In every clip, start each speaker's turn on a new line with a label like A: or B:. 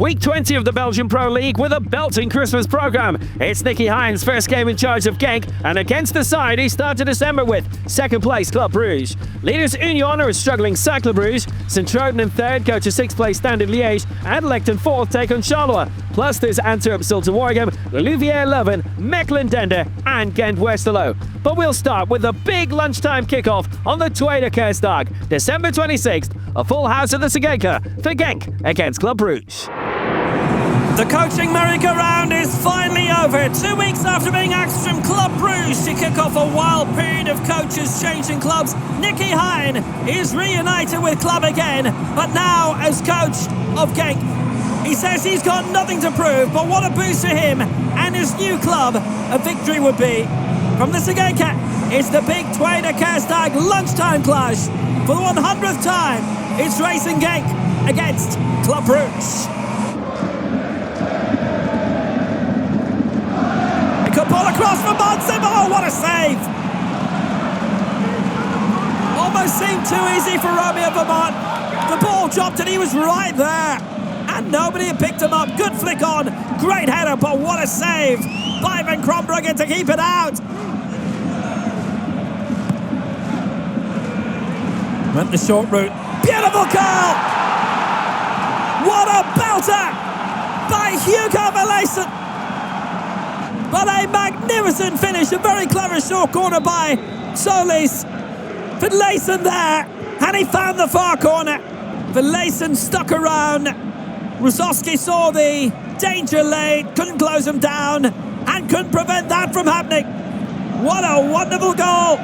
A: Week 20 of the Belgian Pro League with a belting Christmas programme. It's Nicky Hines' first game in charge of Genk, and against the side he started December with second place Club Brugge. Leaders Union are struggling Cercle Bruges, Sint-Truiden in third go to sixth place Standard Liège, Anderlecht in fourth take on Charleroi. Plus there's Antwerp, Zulte, Waregem, Louvi&egrave, Mechelen, Dender and Gent, Westerlo. But we'll start with the big lunchtime kickoff on the Tweede Kerstdag, December 26th, a full house at the Cercle for Genk against Club Brugge.
B: The coaching merry-go-round is finally over. 2 weeks after being axed from Club Brugge to kick off a wild period of coaches changing clubs, Nicky Hines is reunited with club again, but now as coach of Genk. He says he's got nothing to prove, but what a boost for him and his new club a victory would be. From the Cercle, it's the big Tweede Kerstdag lunchtime clash. For the 100th time, it's Racing Genk against Club Brugge. Good ball across from Monson. Oh, what a save! Almost seemed too easy for Romeo Vermont. The ball dropped and he was right there. And nobody had picked him up. Good flick on. Great header, but what a save by Van Brugge to keep it out. Went the short route. Beautiful goal! What a belter by Hugo Verleesen. But a magnificent finish, a very clever short corner by Solis. Verleesen there, and he found the far corner. Verleesen stuck around. Rosowski saw the danger late, couldn't close him down, and couldn't prevent that from happening. What a wonderful goal.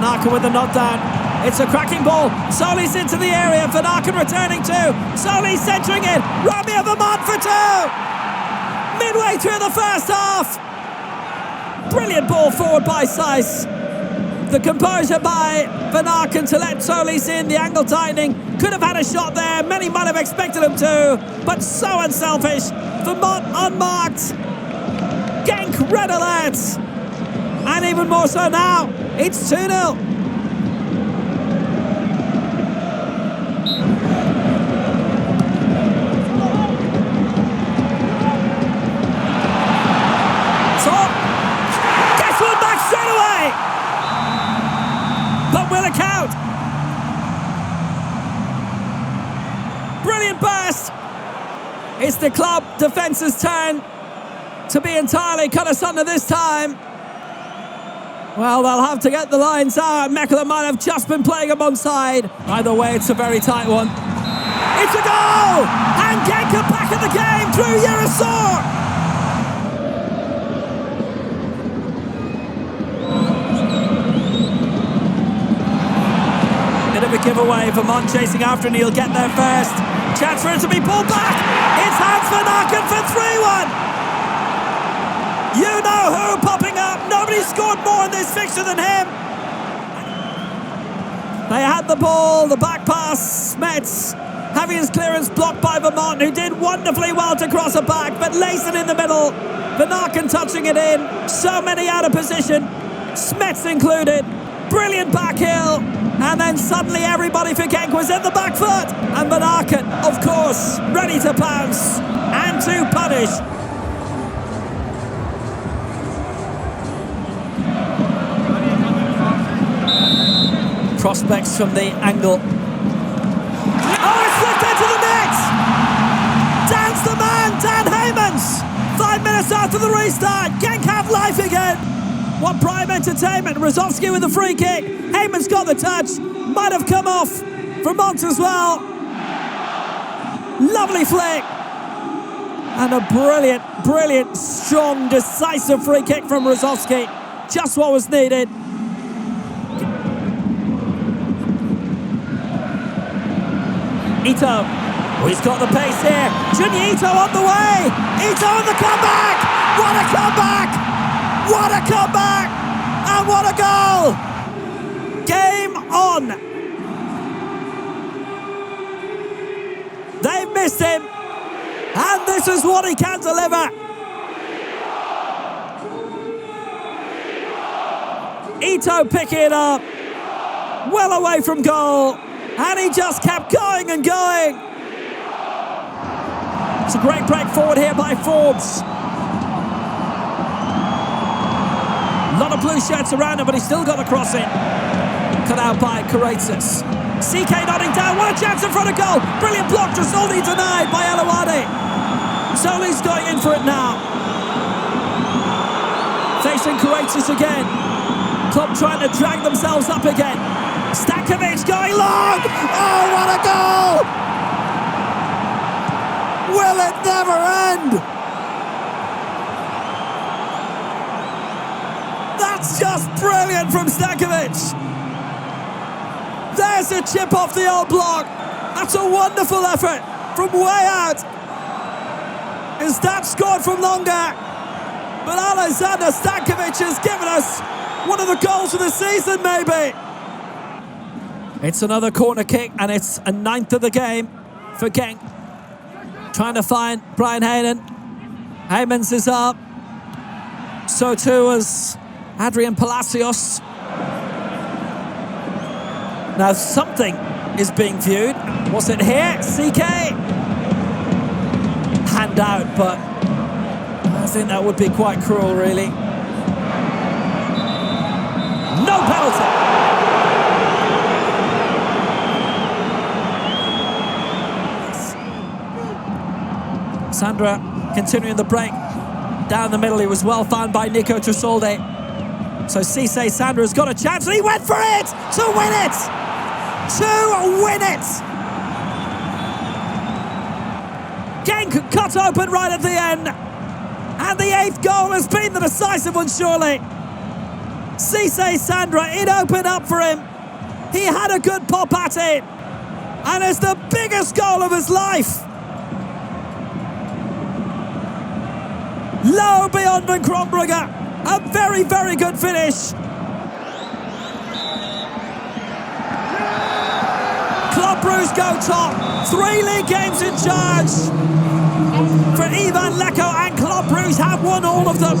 B: Narken with the knockdown. It's a cracking ball. Solis into the area. Van Aken returning too. Solis centering in. Romeo Vermont for two. Midway through the first half. Brilliant ball forward by Sijs. The composure by Van Aken to let Solis in. The angle tightening. Could have had a shot there. Many might have expected him to. But so unselfish. Vermont unmarked. Genk red alert. And even more so now. It's 2-0. Brilliant burst. It's the club defence's turn to be entirely cut asunder this time. Well, they'll have to get the lines out. Mechelen might have just been playing them onside. Either way, it's a very tight one. It's a goal! And Genk are back in the game through Yerasor. Bit of a giveaway. Vermont chasing after and he'll get there first. Chance for it to be pulled back. It's Hans Van Aken for 3-1. You know who popping up. Nobody scored more in this fixture than him. They had the ball, the back pass. Smets having his clearance blocked by Vermont, who did wonderfully well to cross it back, but Leeson in the middle. Van Aken touching it in. So many out of position. Smets included. Brilliant back heel. And then suddenly everybody for Genk was in the back foot. And Van Aken, of course, ready to pounce and to punish. Prospects from the angle. Oh, it's flicked into the net! Dan's the man, Dan Heymans! 5 minutes after the restart, Genk have life again! What prime entertainment. Rosowski with the free kick. Heymans got the touch. Might have come off Vermont as well. Lovely flick. And a brilliant, strong, decisive free kick from Rosowski. Just what was needed. Ito. Oh, he's got the pace here. Junior Ito on the way. Ito on the comeback. What a comeback. What a comeback! And what a goal! Game on! They've missed him, and this is what he can deliver. Ito picking it up, well away from goal. And he just kept going and going. It's a great break forward here by Forbes. A lot of blue shirts around him, but he's still got the cross in. Cut out by Kareitzis. CK nodding down. What a chance in front of goal. Brilliant block. Drisoldi denied by Elawadi. Zoli's going in for it now. Facing Kareitzis again. Club trying to drag themselves up again. Stankovic going long. Oh, what a goal! Will it never end? That's just brilliant from Stankovic. There's a chip off the old block. That's a wonderful effort from way out. His dad scored from longer. But Alexander Stankovic has given us one of the goals of the season, maybe. It's another corner kick, and it's a 9th of the game for Genk. Trying to find Brian Hayden. Heymans is up. So too is Adrian Palacios. Now something is being viewed. Was it here? CK? Hand out, but I think that would be quite cruel, really. No penalty! Sandra continuing the break. Down the middle, he was well found by Nico Trusolde. So Cisse Sandra's got a chance, and he went for it to win it! To win it! Genk cut open right at the end. And the 8th goal has been the decisive one, surely. Cisse Sandra, it opened up for him. He had a good pop at it. And it's the biggest goal of his life. Low beyond Van Krombrugge. A very, very good finish. Club Brugge go top. 3 league games in charge for Ivan Leko, and Club Brugge have won all of them.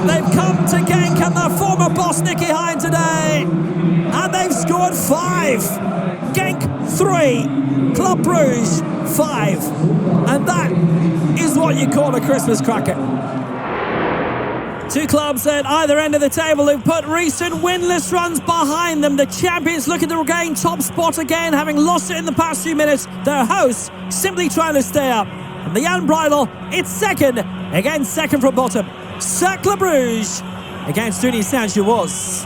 B: They've come to Genk and their former boss Nicky Hine today, and they've scored 5. Genk 3, Club Brugge 5, and that is what you call a Christmas cracker. Two clubs at either end of the table who've put recent winless runs behind them. The champions looking to regain top spot again, having lost it in the past few minutes. Their hosts simply trying to stay up. And the Jan Bridal, it's second, again second from bottom. Cercle Bruges against Unie Saint-Gilloise.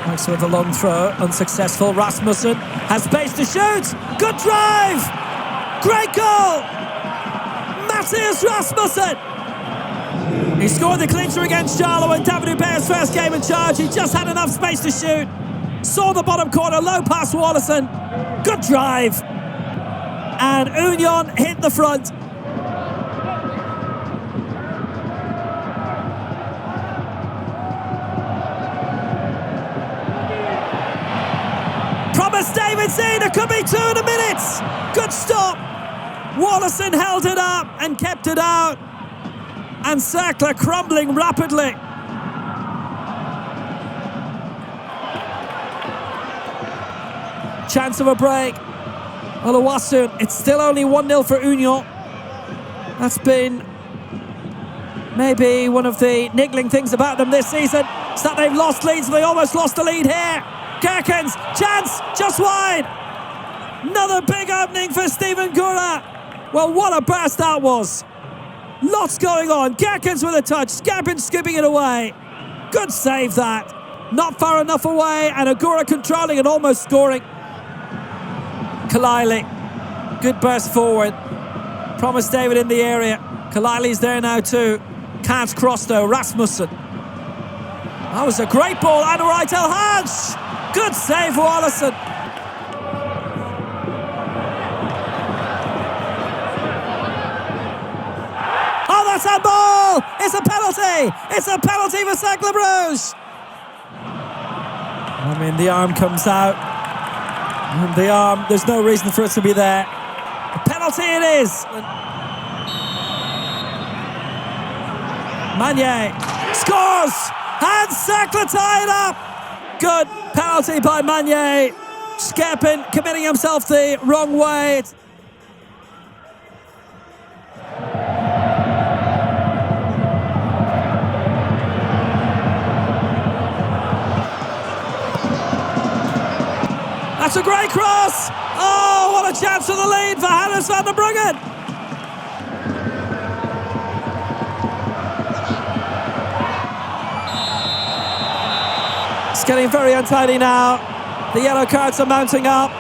B: Thanks with a long throw, unsuccessful. Rasmussen has space to shoot. Good drive! Great goal! Mathias Rasmussen! He scored the clincher against Charleroi in David Hubert's first game in charge. He just had enough space to shoot. Saw the bottom corner, low pass Wallason. Good drive. And Union hit the front. Promise Davidson, it could be 2 in a minute. Good stop. Wallason held it up and kept it out. And Cercle crumbling rapidly. Chance of a break. Oluwasun, it's still only 1-0 for Union. That's been maybe one of the niggling things about them this season. It's that they've lost leads, and they almost lost the lead here. Gerkens, chance, just wide. Another big opening for Steven Gura. Well, what a burst that was. Lots going on. Gerkens with a touch. Scabin scooping it away. Good save that. Not far enough away, and Agura controlling and almost scoring. Kalili. Good burst forward. Promise David in the area. Kalili's there now too. Can't cross though. Rasmussen. That was a great ball. Anwar El Hajj. Good save for Allison. Oh, that's a ball! It's a penalty! It's a penalty for Cercle Bruges! I mean, the arm comes out. And the arm, there's no reason for it to be there. A penalty it is! Magne scores! And Cercle tie it up. Good penalty by Manier. Skerpen committing himself the wrong way. That's a great cross. Oh, what a chance for the lead for Hannes van der Brugge. It's getting very untidy now. The yellow cards are mounting up.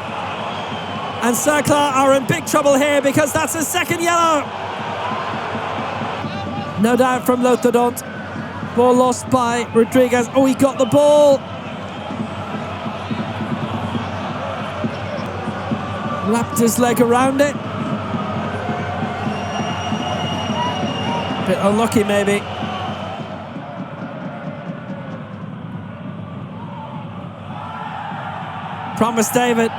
B: And Cercle are in big trouble here because that's his second yellow. No doubt from Loterdont. Ball lost by Rodriguez. Oh, he got the ball. Wrapped his leg around it. Bit unlucky maybe. Promise David.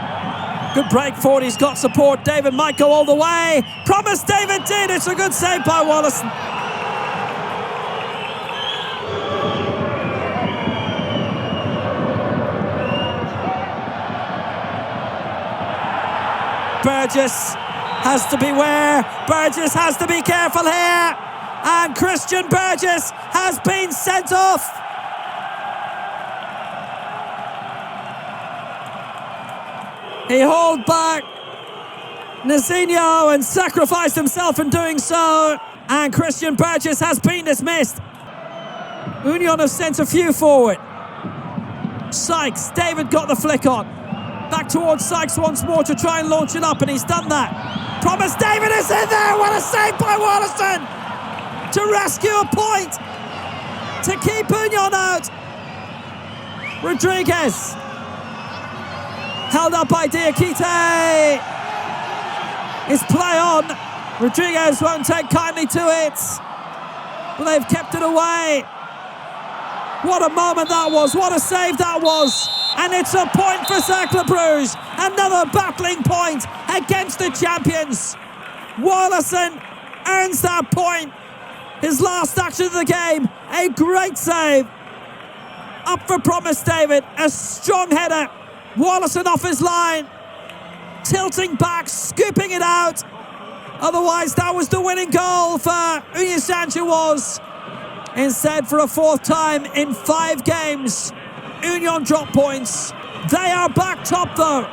B: Good break forward, he's got support. David might go all the way. Promise David did. It's a good save by Wallace. Burgess has to beware. Burgess has to be careful here. And Christian Burgess has been sent off. He hauled back Nazinho and sacrificed himself in doing so. And Christian Burgess has been dismissed. Union have sent a few forward. Sykes, David got the flick on. Back towards Sykes once more to try and launch it up, and he's done that. Promise David is in there. What a save by Wallace to rescue a point, to keep Union out. Rodriguez held up by Diakite. His play on. Rodriguez won't take kindly to it, but they've kept it away. What a moment that was. What a save that was. And it's a point for Cercle Bruges. Another battling point against the champions. Wallace earns that point. His last action of the game. A great save. Up for Promise David. A strong header. Wallace off his line. Tilting back, scooping it out. Otherwise, that was the winning goal for Union Saint-Gilloise. Instead, for a fourth time in 5 games, Union drop points. They are back top though,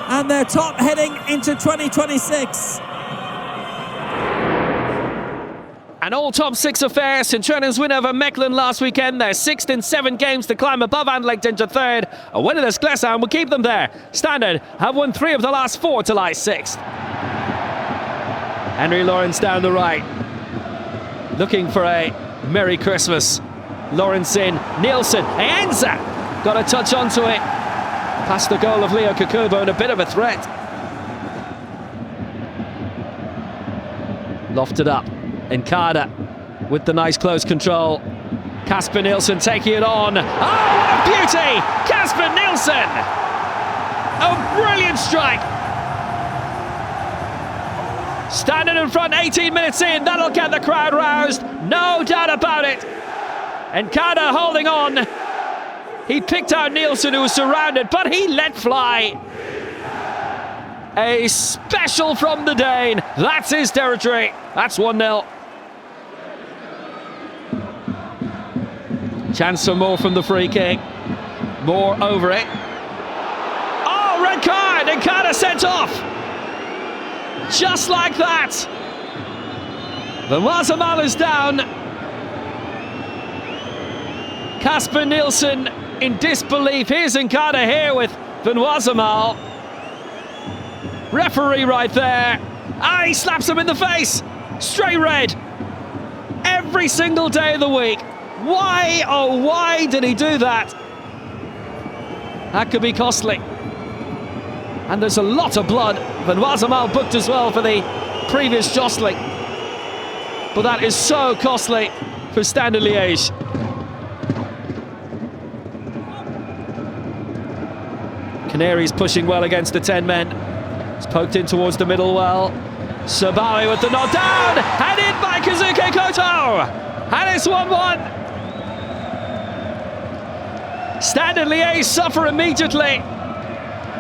B: and they're top heading into 2026.
A: An all top 6 affair. St-Truiden's win over Mechelen last weekend. They're 6th in 7 games to climb above Anderlecht into 3rd. A winnerless Glesheim will keep them there. Standard have won 3 of the last 4 to lie 6th. Henry Lawrence down the right, looking for a Merry Christmas. Lawrence in, Nielsen, Enza got a touch onto it. Past the goal of Leo Kakubo and a bit of a threat. Lofted up, Encada with the nice close control. Kasper Nielsen taking it on. Oh, what a beauty! Kasper Nielsen! A brilliant strike! Standing in front 18 minutes in, that'll get the crowd roused, no doubt about it. Encada holding on. He picked out Nielsen, who was surrounded, but he let fly. A special from the Dane. That's his territory. That's 1-0. Chance for more from the free kick. More over it. Oh, red card! Encada sent off. Just like that. The Waregem is down. Kasper Nielsen in disbelief. Here's Encada here with Van Waregem. Referee right there. Ah, he slaps him in the face. Straight red. Every single day of the week. Why, oh why did he do that? That could be costly. And there's a lot of blood. Van Waregem booked as well for the previous jostling. But that is so costly for Standard Liège. Canaries pushing well against the 10 men. It's poked in towards the middle well. Sabawi with the knock down. Headed by Kazuke Koto. And it's 1-1. Standard Liège suffer immediately.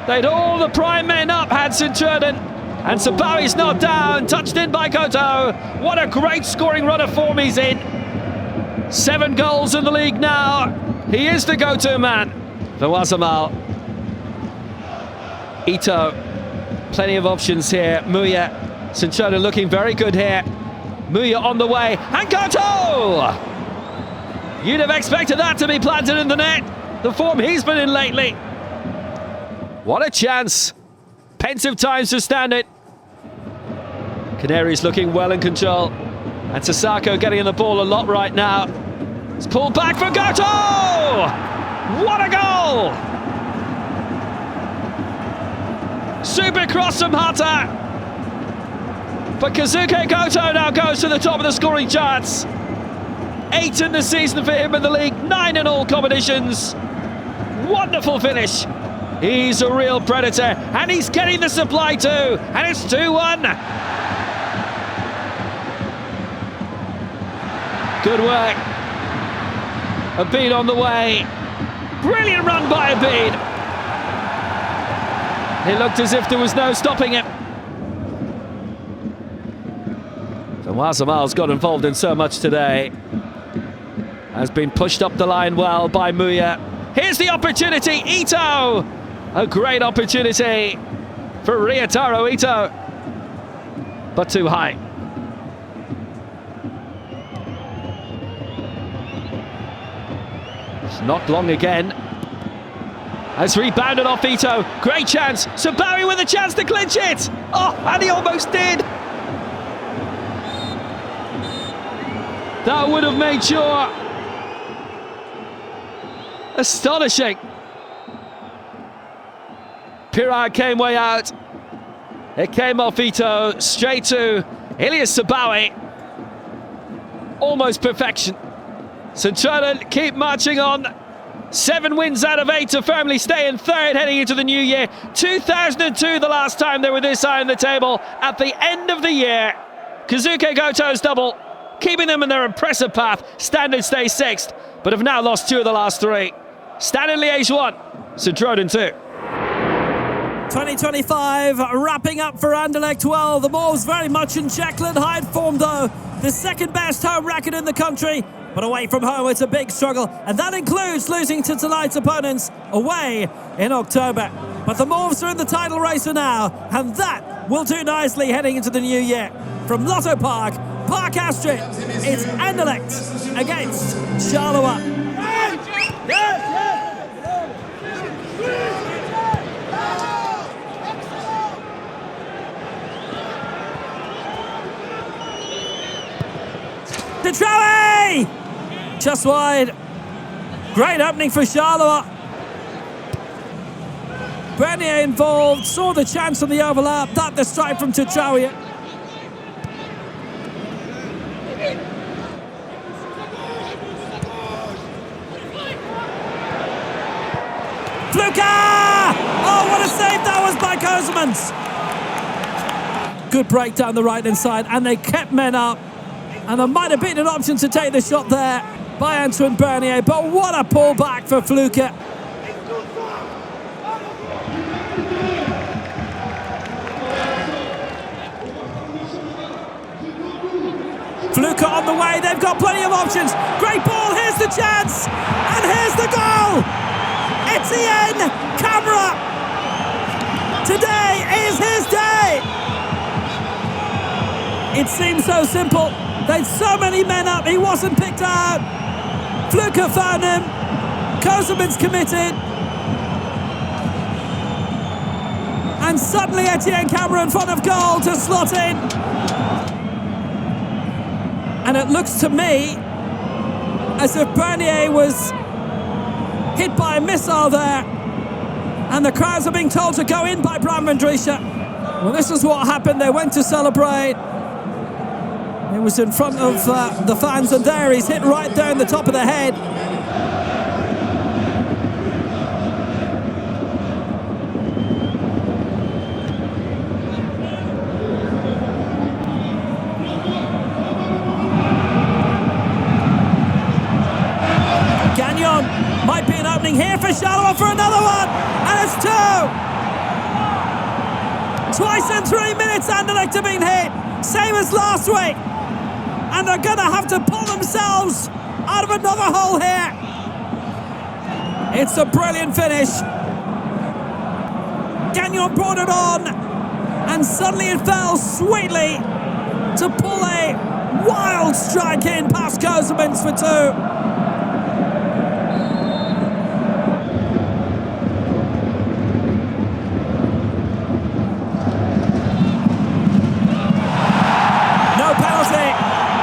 A: They'd all the prime men up, had Sint-Truiden. And Sabawi's not down, touched in by Koto. What a great scoring run of form he's in. 7 goals in the league now. He is the go-to man for Wasamal. Ito, plenty of options here. Muya, Sint-Truiden looking very good here. Muya on the way, and Koto! You'd have expected that to be planted in the net. The form he's been in lately. What a chance. Pensive times to stand it. Canaries looking well in control. And Sasako getting in the ball a lot right now. It's pulled back for Goto! What a goal! Super cross from Hata. But Kazuke Goto now goes to the top of the scoring charts. 8 in the season for him in the league, 9 in all competitions. Wonderful finish. He's a real predator, and he's getting the supply too. And it's 2-1. Good work. Abid on the way. Brilliant run by Abid. It looked as if there was no stopping him. So Wasamal's got involved in so much today. Has been pushed up the line well by Muya. Here's the opportunity, Ito! A great opportunity for Ryotaro Ito. But too high. It's not long again. Has rebounded off Ito. Great chance. Sabawi with a chance to clinch it. Oh, and he almost did. That would have made sure. Astonishing. Pirag came way out. It came off Ito straight to Ilyas Sabawi. Almost perfection. Sint-Truiden keep marching on. 7 wins out of 8 to firmly stay in third heading into the new year. 2002 the last time they were this high in the table. At the end of the year, Kazuke Goto's double, keeping them in their impressive path. Standard stay 6th, but have now lost 2 of the last 3. Standard Liège 1, Sint-Truiden 2.
B: 2025 wrapping up for Anderlecht. Well, the Moors very much in Jekyll and Hyde form though. The second best home record in the country. But away from home, it's a big struggle. And that includes losing to tonight's opponents away in October. But the Moors are in the title race for now. And that will do nicely heading into the new year. From Lotto Park, Park Astrid, it's Anderlecht against Charleroi. De Trouwe! Just wide. Great opening for Charleroi. Bernier involved, saw the chance on the overlap. That the strike from Tutrawi. Fluka! Oh, what a save that was by Kozemans. Good break down the right-hand side, and they kept men up. And there might have been an option to take the shot there by Antoine Bernier, but what a pullback for Fluka. Fluka on the way, they've got plenty of options. Great ball, here's the chance, and here's the goal! Etienne Camara! Today is his day! It seems so simple. They'd so many men up, he wasn't picked out. Fluka found him. Kozemans committed. And suddenly Etienne Camara in front of goal to slot in. And it looks to me as if Bernier was hit by a missile there. And the crowds are being told to go in by Bram van Driesche. Well, this is what happened. They went to celebrate. He was in front of the fans, and there he's hit right down the top of the head. Gagnon might be an opening Looking here for Charleroi for another one, and it's 2. Twice in 3 minutes Anderlecht have been hit, same as last week, and they're going to have to pull themselves out of another hole here. It's a brilliant finish. Gagnon brought it on, and suddenly it fell sweetly to pull a wild strike in past Kosemans for 2.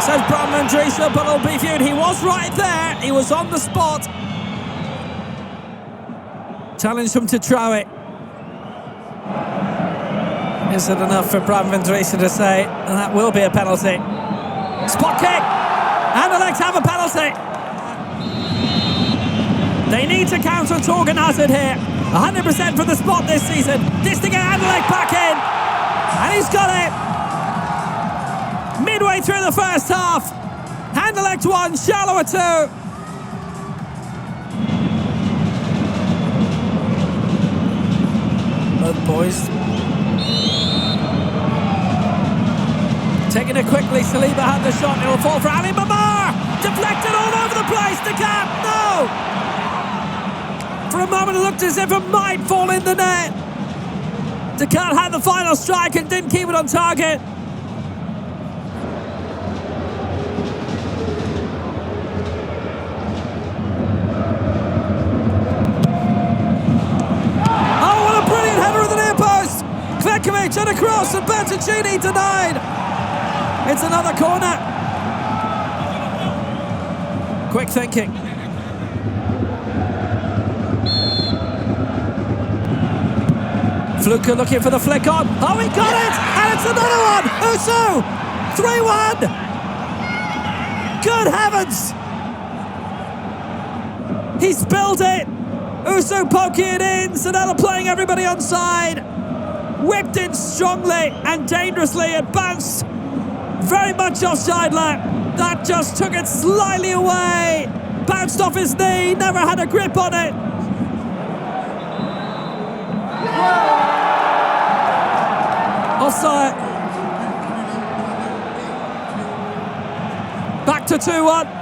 B: Says Bram Dries, but it'll be viewed. He was right there. He was on the spot. Challenged him to throw it. Is it enough for Bram Dries to say that will be a penalty? Spot kick. Anderlecht have a penalty. They need to counter Torgan Hazard here. 100% for the spot this season. This to get Anderlecht back in. And he's got it. Midway through the first half, Anderlecht 1, Charleroi 2. Both boys taking it quickly. Saliba had the shot. It will fall for Ali Mamar. Deflected all over the place. The cap, no. For a moment, it looked as if it might fall in the net. Descartes had the final strike and didn't keep it on target. And across, and Bertoncini denied. It's another corner. Quick thinking. Fluker looking for the flick on. Oh, he got it! And it's another one! Usu! 3-1! Good heavens! He spilled it! Usu poking it in, Sonella playing everybody onside. Whipped in strongly and dangerously. It bounced very much off Scheidler. That just took it slightly away. Bounced off his knee, never had a grip on it. Offside. Back to 2-1.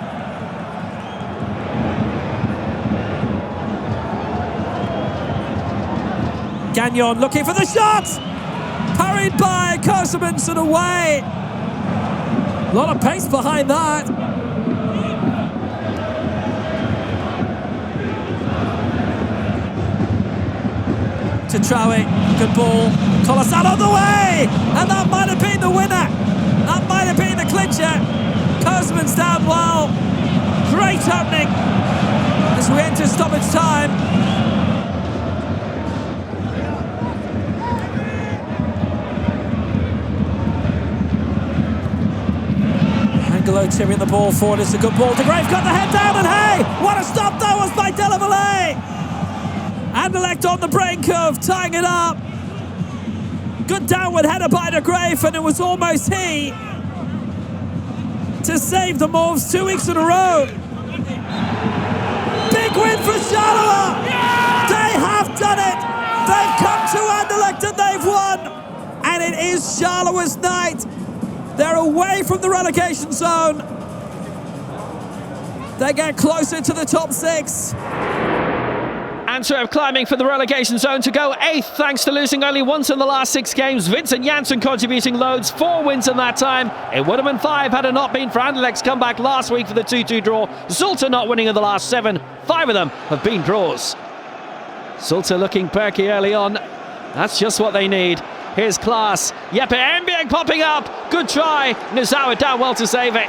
B: Gagnon looking for the shot! Parried by Kosemans and away. A lot of pace behind that. To Traore, good ball. Colossal on the way! And that might have been the winner. That might have been the clincher. Kosemans down well. Great opening as we enter stoppage time. Tipping the ball forward. It's a good ball. De Grave got the head down, and hey, what a stop that was by Delavallee. Anderlecht on the brink of tying it up. Good downward header by De Grave, and it was almost he to save the Mauves 2 weeks in a row. Big win for Charleroi. They have done it. They've come to Anderlecht and they've won. And it is Charleroi night. They're away from the relegation zone. They get closer to the top 6.
A: Antwerp climbing for the relegation zone to go 8th thanks to losing only once in the last 6 games. Vincent Janssen contributing loads, 4 wins in that time. It would have been 5 had it not been for Anderlecht's comeback last week for the 2-2 draw. Zulte not winning in the last 7. 5 of them have been draws. Zulte looking perky early on. That's just what they need. Here's Klaas. Jeppe Enberg popping up. Good try. Nizawa down well to save it.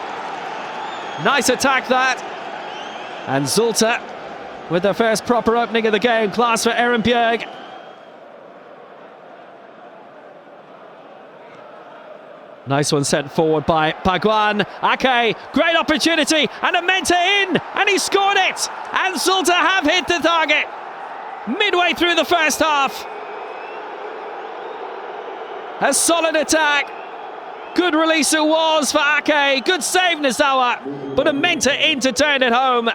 A: Nice attack that. And Zulte with the first proper opening of the game. Klaas for Ehrenbjerg. Nice one sent forward by Paguan. Ake, great opportunity. And a Menta in. And he scored it. And Zulte have hit the target. Midway through the first half. A solid attack. Good release it was for Ake. Good save, Nizawa. But a Menta in to turn it home.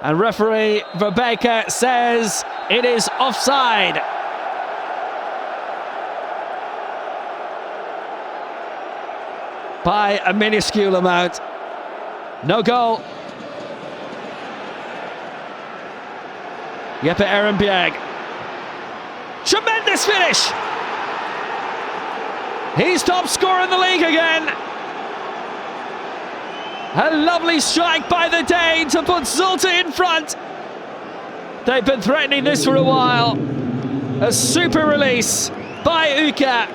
A: And referee Rebecca says it is offside. By a minuscule amount. No goal. Jeppe Ehrenbjerg. Tremendous finish. He's top scorer in the league again. A lovely strike by the Dane to put Zulte in front. They've been threatening this for a while. A super release by Uka.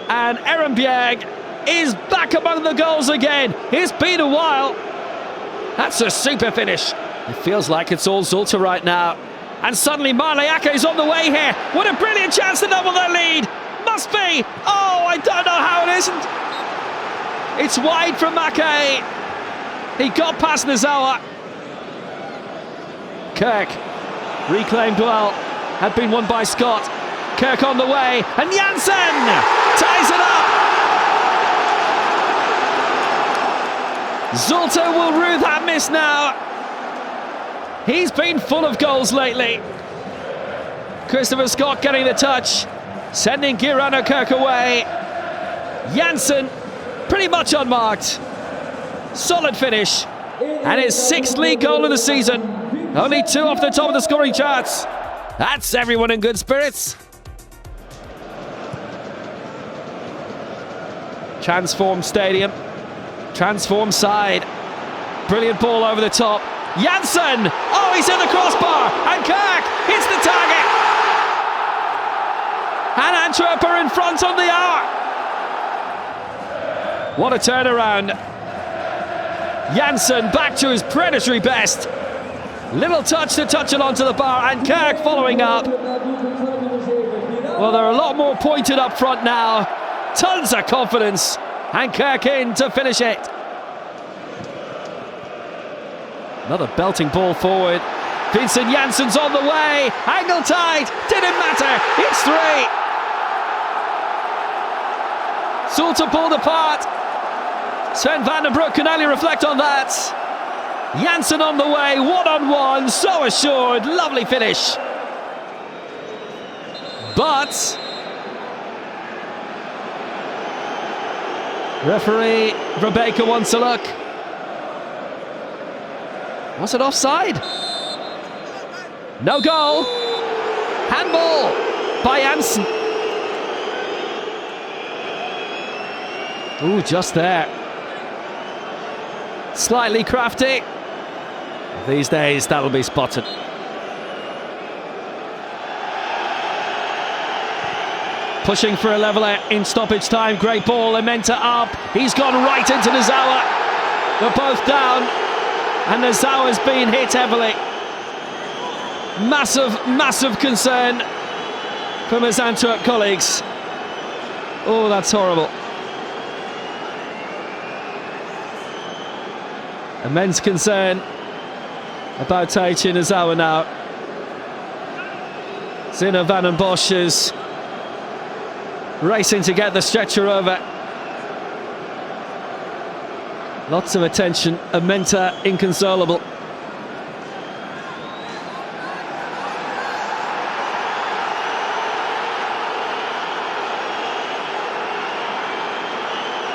A: And Ehrenbjerg is back among the goals again. It's been a while. That's a super finish. It feels like it's all Zulte right now. And suddenly Marleake is on the way here. What a brilliant chance to double their lead. Must be. Oh, I don't know how it isn't. It's wide from Make. He got past Nazawa. Kirk reclaimed well. Had been won by Scott. Kirk on the way. And Janssen ties it up. Zulte will rue that miss now. He's been full of goals lately. Christopher Scott getting the touch. Sending Girano Kirk away. Janssen pretty much unmarked. Solid finish. And his 6th league goal of the season. Only 2 off the top of the scoring charts. That's everyone in good spirits. Transform stadium. Transform side. Brilliant ball over the top. Janssen! Oh, he's in the crossbar. And Kirk hits the target. And Antwerp are in front on the hour. What a turnaround. Janssen back to his predatory best. Little touch to touch it onto the bar, and Kirk following up. Well, they're a lot more pointed up front now. Tons of confidence. And Kirk in to finish it. Another belting ball forward. Vincent Janssen's on the way. Angle tight. Didn't matter. It's 3. Zulte pulled apart. Sven van den Broek can only reflect on that. Janssen on the way, 1-on-1, so assured, lovely finish. But referee Rebecca wants a look. Was it offside? No goal. Handball by Janssen. Ooh, just there. Slightly crafty. These days, that'll be spotted. Pushing for a leveler in stoppage time. Great ball, Amenta up. He's gone right into Nazawa. They're both down. And Nazawa's been hit heavily. Massive, massive concern from his Antwerp colleagues. Oh, that's horrible. Immense concern about Taichi Nazawa now. Zina van den Bosch is racing to get the stretcher over. Lots of attention. Amenta inconsolable.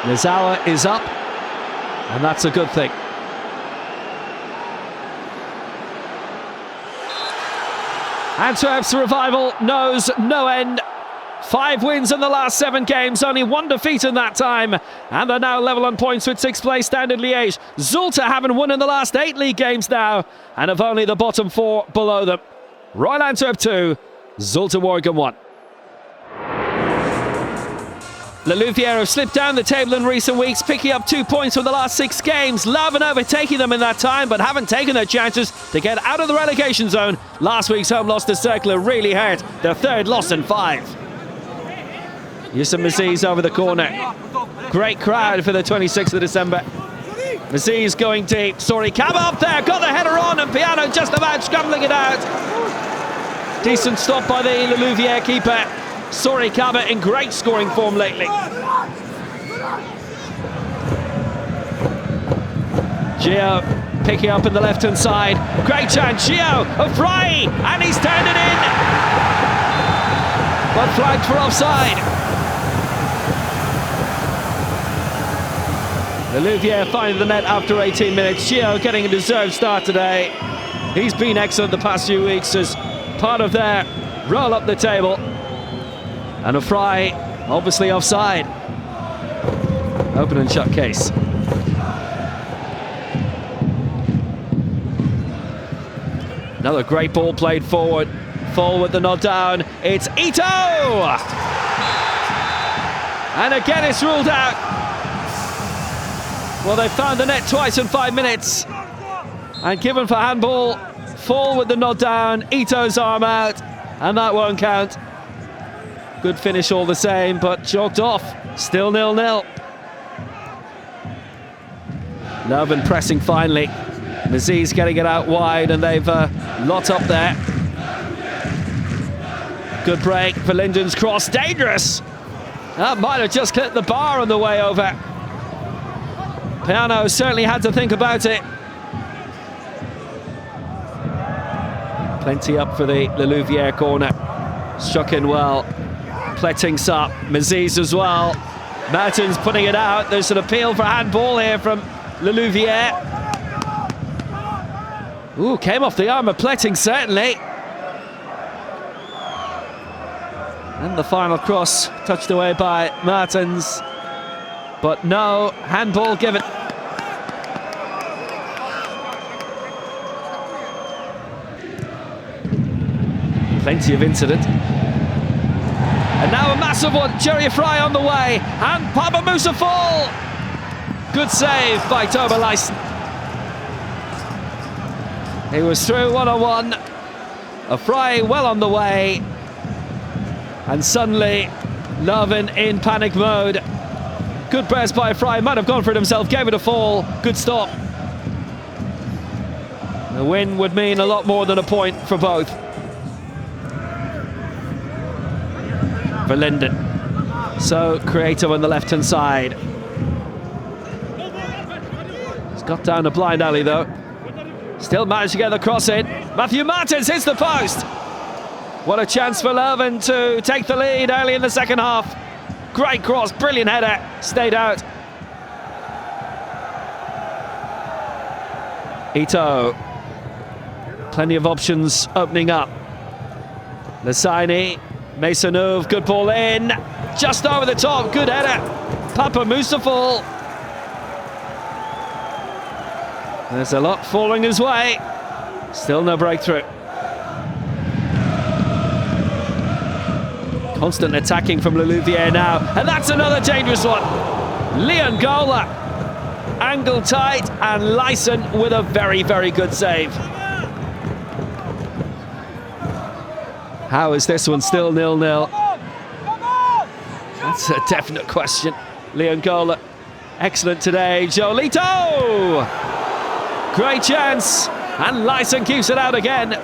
A: Nazawa is up, and that's a good thing. Antwerp's revival knows no end. 5 wins in the last 7 games, only 1 defeat in that time. And they're now level on points with 6th place Standard Liège. Zulte haven't won in the last 8 league games now, and have only the bottom 4 below them. Royal Antwerp 2, Zulte Waregem 1. Le Louvière have slipped down the table in recent weeks, picking up 2 points from the last 6 games. Leuven overtaking them in that time, but haven't taken their chances to get out of the relegation zone. Last week's home loss to Cercle really hurt. Their 3rd loss in 5. Youssef Maziz over the corner. Great crowd for the 26th of December. Maziz going deep. Sorry, Kaba up there, got the header on, and Piano just about scrambling it out. Decent stop by the Le Louvière keeper. Sorry, Kaba in great scoring form lately. Gio picking up in the left-hand side. Great chance, Gio, a fry, and he's turned it in. But flagged for offside. The Louvi&egrave finding the net after 18 minutes. Gio getting a deserved start today. He's been excellent the past few weeks as part of their roll up the table. And a fry, obviously offside. Open and shut case. Another great ball played forward. Forward the nod down. It's Ito! And again it's ruled out. Well, they found the net twice in 5 minutes. And given for handball. Forward the nod down. Ito's arm out. And that won't count. Good finish all the same, but chalked off. Still 0-0. Louvi&egrave pressing finally. Maziz getting it out wide, and they've lot up there. Good break for Linden's cross. Dangerous! That might have just clipped the bar on the way over. Piano certainly had to think about it. Plenty up for the Louvi&egrave corner. Struck in well. Pletting's up. Maziz as well. Martins putting it out. There's an appeal for handball here from Louvi&egrave. Ooh, came off the arm of Pletting, certainly. And the final cross touched away by Martins. But no, handball given. Plenty of incident. And now a massive one, Jerry Fry on the way. And Papa Musa fall. Good save by Toba Lyson. He was through one-on-one. A Fry well on the way. And suddenly, Louvi&egrave in panic mode. Good press by Fry, might have gone for it himself, gave it a fall. Good stop. The win would mean a lot more than a point for both. For Linden. So creative on the left-hand side. He's got down a blind alley though. Still managed to get the cross in. Matthew Martins hits the post. What a chance for Louvi&egrave to take the lead early in the second half. Great cross, brilliant header, stayed out. Ito. Plenty of options opening up. Lasani, Masonov, good ball in. Just over the top, good header. Papa Musafal. There's a lot falling his way. Still no breakthrough. Constant attacking from Louvi&egrave now. And that's another dangerous one. Leon Gola. Angle tight and Lyson with a very, very good save. How is this one still 0-0? That's a definite question. Leon Gola, excellent today. Jolito! Great chance. And Lyson keeps it out again.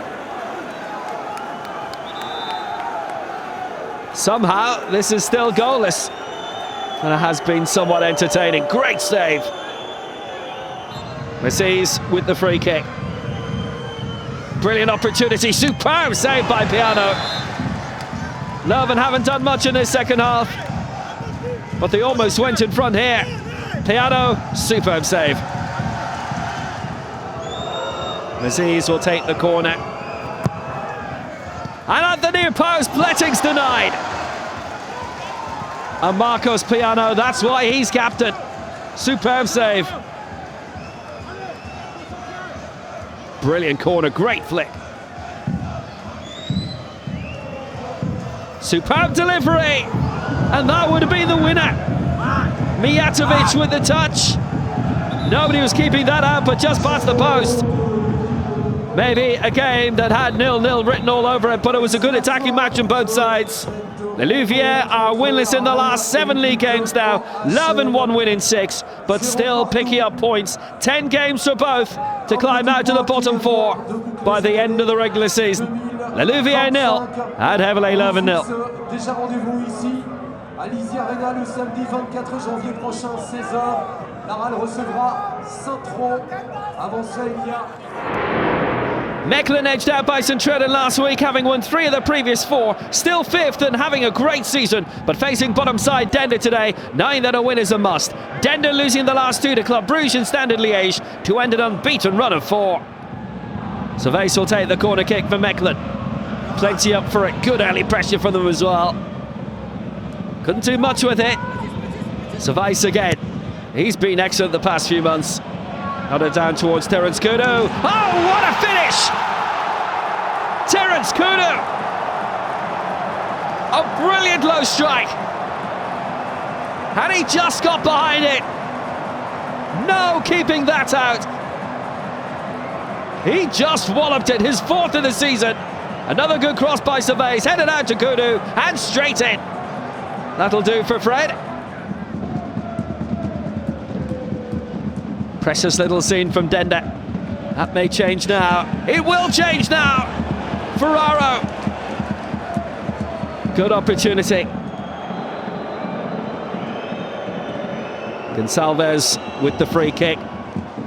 A: Somehow, this is still goalless. And it has been somewhat entertaining. Great save. Maziz with the free kick. Brilliant opportunity. Superb save by Piano. Louvi&egrave haven't done much in this second half. But they almost went in front here. Piano, superb save. Maziz will take the corner. And at the near post, Pletting's denied. And Marcos Piano, that's why he's captain. Superb save. Brilliant corner, great flick. Superb delivery. And that would have been the winner. Mijatovic with the touch. Nobody was keeping that out, but just past the post. Maybe a game that had 0-0 written all over it, but it was a good attacking match on both sides. The Louvi&egrave are winless in the last 7 league games now. Louvi&egrave 1 win in 6, but still picking up points. 10 games for both to climb out to the bottom 4 by the end of the regular season. The Louvi&egrave 0 and Heavily Louvi&egrave 0.
C: Déjà rendez-vous ici à l'Easy Arena le samedi 24 janvier prochain, 16h. Laral recevra Saint-Tron. Avant ça, il y a...
A: Mechelen edged out by St Truiden last week, having won 3 of the previous 4, still 5th and having a great season, but facing bottom side Dender today, knowing that a win is a must. Dender losing the last 2 to Club Brugge and Standard Liège to end an unbeaten run of 4. Cercle will take the corner kick for Mechelen. Plenty up for it, good early pressure for them as well. Couldn't do much with it. Cercle again. He's been excellent the past few months. Nodded down towards Terence Kudu. Oh, what a finish! Terence Kudu! A brilliant low strike. And he just got behind it. No keeping that out. He just walloped it, his 4th of the season. Another good cross by Cercle, headed out to Kudu and straight in. That'll do for Fred. Precious little scene from Dender. That may change now. It will change now. Ferraro. Good opportunity. Gonçalves with the free kick.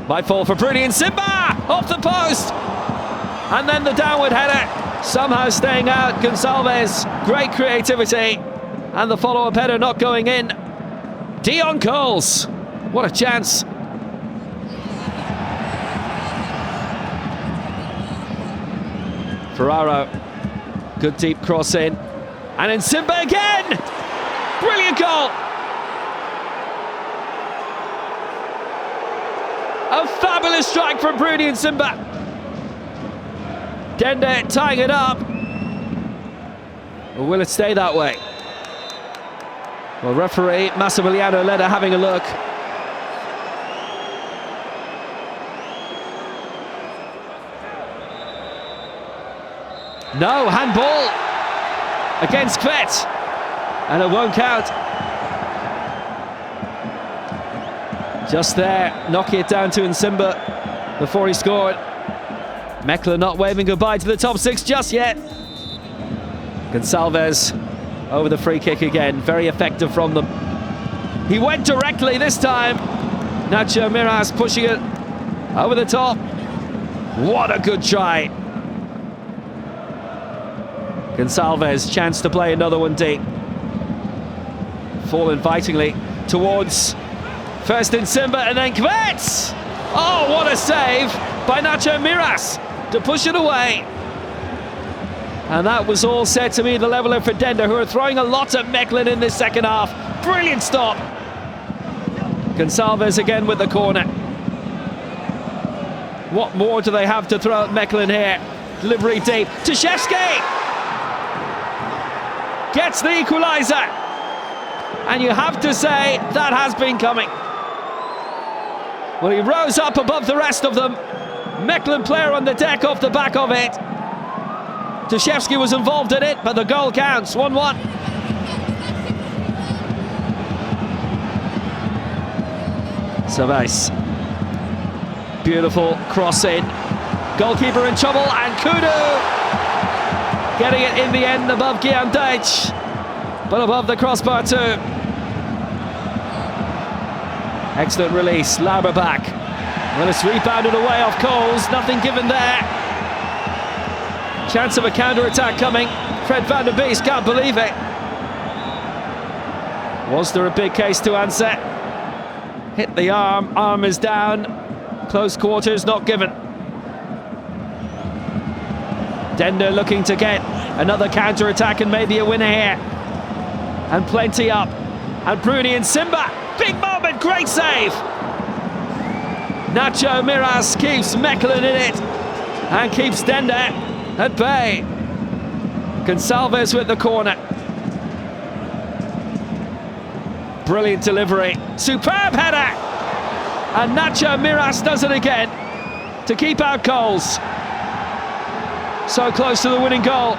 A: Might fall for Brugge. Off the post. And then the downward header. Somehow staying out. Gonçalves. Great creativity. And the follow-up header not going in. Dion Coles. What a chance. Ferraro, good deep cross in, and then Simba again! Brilliant goal! A fabulous strike from Brugge and Simba. Dender tying it up. Or will it stay that way? Well, referee Massimiliano Leda having a look. No, handball against Kvet, and it won't count. Just there, knocking it down to Nsimba before he scored. Mechelen not waving goodbye to the top 6 just yet. Gonçalves over the free kick again, very effective from them. He went directly this time. Nacho Miras pushing it over the top. What a good try. Gonçalves, chance to play another one deep. Fall invitingly towards first Nsimba and then Kvet! Oh, what a save by Nacho Miras to push it away. And that was all set to be the leveller for Dender, who are throwing a lot at Mechelen in this second half. Brilliant stop. Gonçalves again with the corner. What more do they have to throw at Mechelen here? Delivery deep. Tuszewski gets the equaliser. And you have to say that has been coming. Well, he rose up above the rest of them. Mechelen player on the deck off the back of it. Tuszewski was involved in it, but the goal counts. 1-1. Cercle. Beautiful cross in. Goalkeeper in trouble, and Kudu getting it in the end above Guillaume Deitch, but above the crossbar too. Excellent release, Lauberbach. Well, it's rebounded away off Coles, nothing given there. Chance of a counter-attack coming. Fred van der Beest can't believe it. Was there a big case to answer? Hit the arm is down. Close quarters not given. Dender looking to get another counter-attack and maybe a winner here. And plenty up. And Brugge and Simba. Big moment, great save. Nacho Miras keeps Mechelen in it and keeps Dender at bay. Gonçalves with the corner. Brilliant delivery. Superb header. And Nacho Miras does it again to keep out Coles. So close to the winning goal.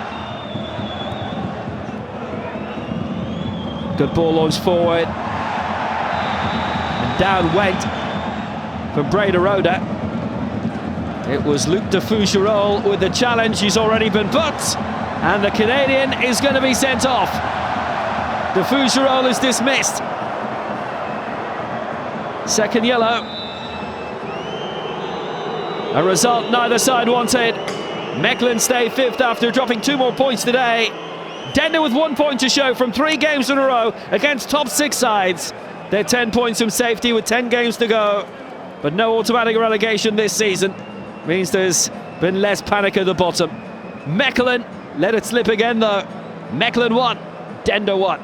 A: Good ball launched forward. And down went from Breda. It was Luc de Fougerolles with the challenge. He's already been booked. And the Canadian is going to be sent off. De Fougerolles is dismissed. Second yellow. A result neither side wanted. Mechelen stay fifth after dropping 2 more points today. Dender with 1 point to show from 3 games in a row against top 6 sides. They're 10 points from safety with 10 games to go. But no automatic relegation this season. Means there's been less panic at the bottom. Mechelen let it slip again though. Mechelen 1, Dender 1.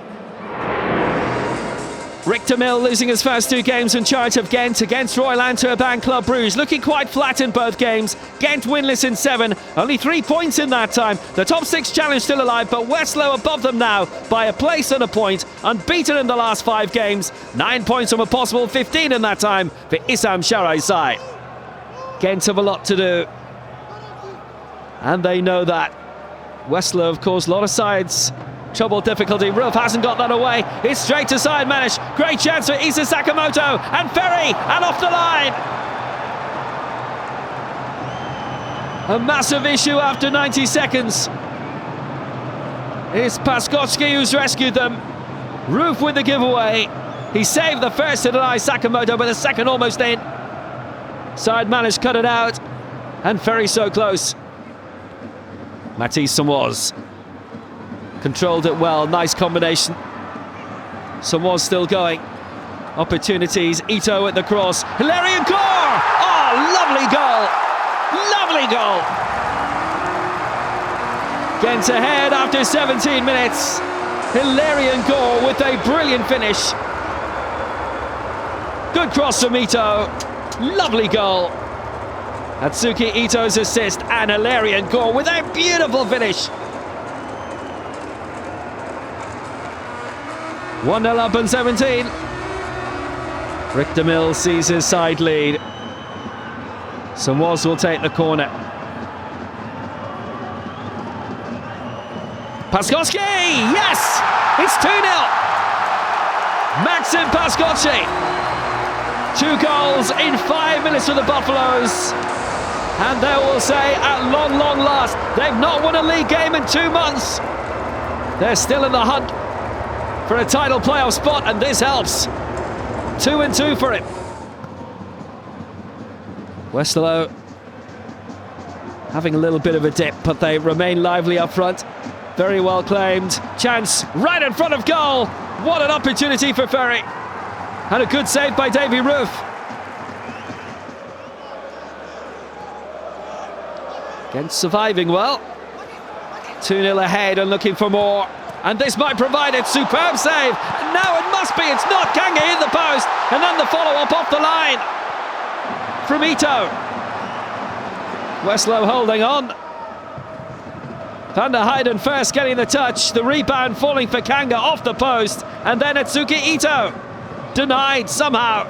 A: Richter Mill losing his first 2 games in charge of Gent against Royal Antwerp and Club Brugge. Looking quite flat in both games. Gent winless in 7, only 3 points in that time. The top 6 challenge still alive, but Westerlo above them now by a place and a point. Unbeaten in the last 5 games. 9 points from a possible 15 in that time for Issam Sharai's side. Gent have a lot to do. And they know that. Westerlo, of course, a lot of sides. Trouble, difficulty. Roof hasn't got that away. It's straight to side Manish. Great chance for Issa Sakamoto. And Ferry. And off the line. A massive issue after 90 seconds. It's Paskowski who's rescued them. Roof with the giveaway. He saved the first to deny Sakamoto, but the second almost in. Side Manish cut it out. And Ferry so close. Matisse Samoz. Controlled it well, nice combination. Samoz still going. Opportunities, Ito at the cross. Hilarion goal! Oh, lovely goal! Lovely goal! Gent ahead after 17 minutes. Hilarion goal with a brilliant finish. Good cross from Ito. Lovely goal. Atsuki Ito's assist and Hilarion goal with a beautiful finish. 1-0 up on 17. Richter Mill sees his side lead. Samoz will take the corner. Paskowski! Yes! It's 2-0! Maxim Paskowski! 2 goals in 5 minutes for the Buffaloes. And they will say, at long, long last, they've not won a league game in 2 months. They're still in the hunt for a title playoff spot, and this helps. 2-2 for it. Westerlo having a little bit of a dip, but they remain lively up front. Very well claimed. Chance right in front of goal. What an opportunity for Ferry. And a good save by Davy Roof. Gent surviving well. 2-0 ahead and looking for more. And this might provide it. Superb save. And now it must be. It's not. Kanga in the post. And then the follow-up off the line from Ito. Westerlo holding on. Van der Heijden first getting the touch. The rebound falling for Kanga off the post. And then Atsuki Ito. Denied somehow.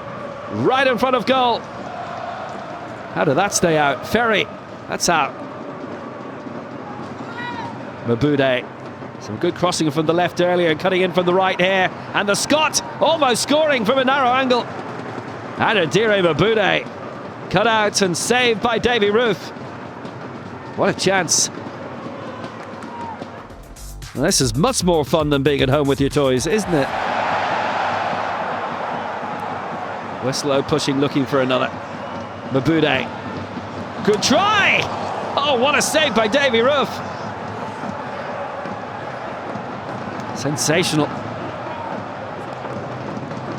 A: Right in front of goal. How did that stay out? Ferry. That's out. Mabude. Some good crossing from the left earlier and cutting in from the right here. And the Scot almost scoring from a narrow angle. And Adire Mabude cut out and saved by Davy Roof. What a chance. Well, this is much more fun than being at home with your toys, isn't it? Westerlo pushing, looking for another. Mabude. Good try! Oh, what a save by Davy Roof. Sensational.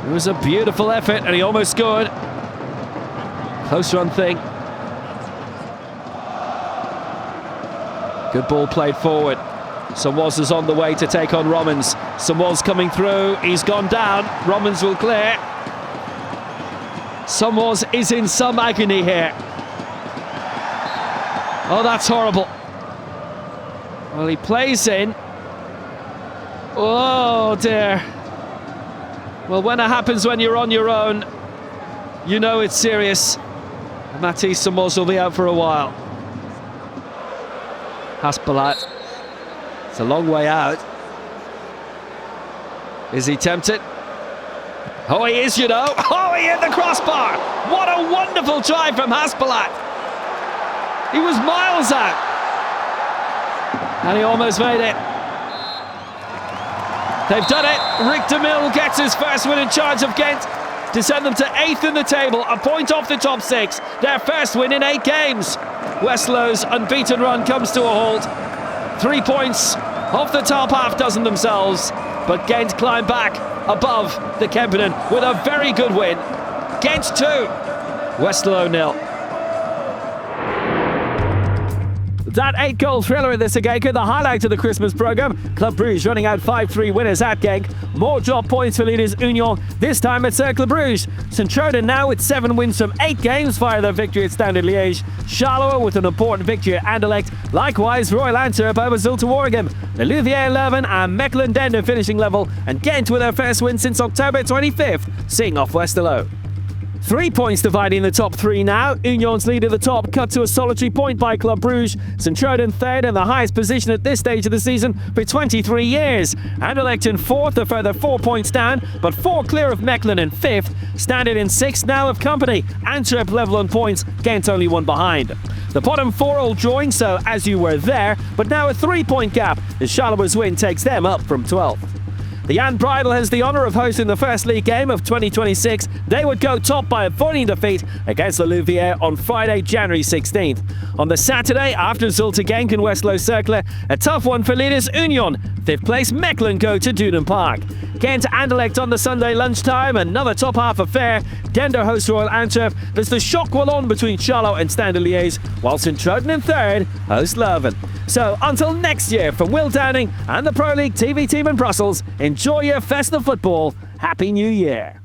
A: It was a beautiful effort and he almost scored. Close run thing. Good ball played forward. Samoz is on the way to take on Romans. Samoz coming through. He's gone down. Romans will clear. Samoz is in some agony here. Oh, that's horrible. Well, he plays in. Oh dear. Well, when it happens when you're on your own, you know it's serious. Matisse Samoz will be out for a while. Haspelat. It's a long way out. Is he tempted? Oh, he is, you know. Oh, he hit the crossbar. What a wonderful try from Haspelat. He was miles out. And he almost made it. They've done it. Richter Mill gets his first win in charge of Gent. to send them to 8th in the table, a point off the top 6, their first win in 8 games. Westerlo's unbeaten run comes to a halt. 3 points off the top half dozen themselves, but Gent climb back above the Kempenen with a very good win. Gent 2, Westerlo 0. That 8-goal thriller in the Cercle, the highlight of the Christmas programme. Club Brugge running out 5-3 winners at Genk. More drop points for leaders Union, this time at Cercle Bruges. St-Truiden now with 7 wins from 8 games via their victory at Standard Liège. Charleroi with an important victory at Anderlecht. Likewise, Royal Antwerp over Zulte Waregem. The Louvi&egrave and Mechelen Dender finishing level, and Gent with their first win since October 25th, seeing off Westerlo. 3 points dividing the top 3 now. Union's lead at the top cut to a solitary point by Club Brugge. St-Truiden third in the highest position at this stage of the season for 23 years. Anderlecht in 4th, a further 4 points down, but 4 clear of Mechelen in 5th. Standard in 6th now of company. Antwerp level on points, Gent only 1 behind. The bottom 4 all drawing, so as you were there, but now a 3-point gap as Charleroi win takes them up from 12th. The Jan Bridal has the honour of hosting the first league game of 2026. They would go top by avoiding defeat against the Louvi&egrave on Friday, January 16th. On the Saturday, after Zulte Genk and Westerlo Cercle, a tough one for leaders Union. 5th place Mechelen go to Duden Park. Gent Anderlecht on the Sunday lunchtime, another top half affair. Dender hosts Royal Antwerp. There's the shock will on between Charleroi and Standard Liège, while St-Truiden in 3rd host Louvi&egrave. So until next year, from Will Downing and the Pro League TV team in Brussels, enjoy your festive football. Happy New Year.